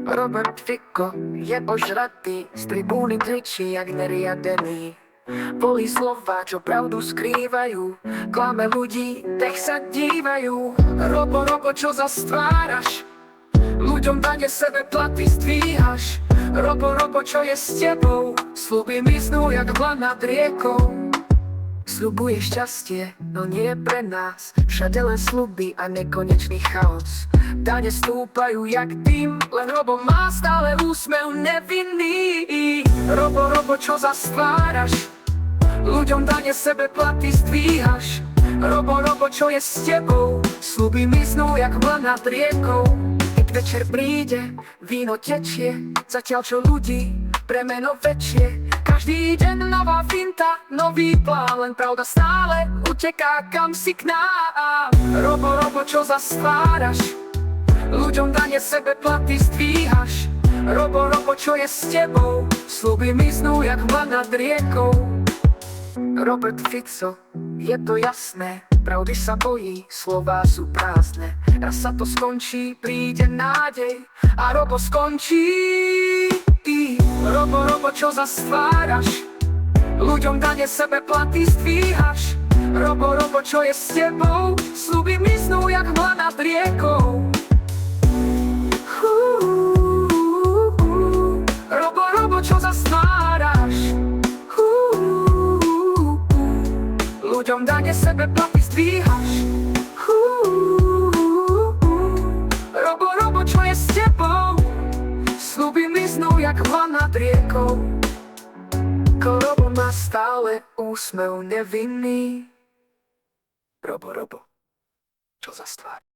Robert Fico je ožratý, z tribúny kričí jak neriadený. Volí slova, čo pravdu skrývajú, klame ľudí, nech sa dívajú. Robo, čo zastváraš? Ľuďom dane sebe platy zdvíhaš. Robo, čo je s tebou? Sľuby miznú jak vlan nad riekou. Sľubuje šťastie, no nie pre nás. Všade len sľuby a nekonečný chaos. Dane stúpajú jak dym, len Robo má stále úsmev nevinný. Robo, čo zastváraš? Ľuďom dane sebe platy zdvíhaš. Robo, čo je s tebou? Sľuby miznú jak vlan nad riekou. Keď večer príde, víno tečie, zatiaľ čo ľudí premeno väčšie. Každý deň nová finta, nový plán, len pravda stále uteká kam si k nám. Robo, čo zastváraš? Ľuďom dane sebe platy zdvíhaš. Robo, čo je s tebou? Sľuby miznú jak vlan nad riekou. Robert Fico, je to jasné, pravdy sa bojí, slová sú prázdne. Raz sa to skončí, príde nádej a Robo skončí. Robo, čo zastváraš? Ľuďom dane sebe platy zdvíhaš. Robo, čo je s tebou? Sľuby miznú jak vlan nad riekou. Robo, čo zastváraš? Ľuďom dane sebe platy zdvíhaš. Robo, čo je s tebou? Sľuby miznú jak vlan nad riekou. Robo má stále úsmev nevinný. Robo, čo zastváraš?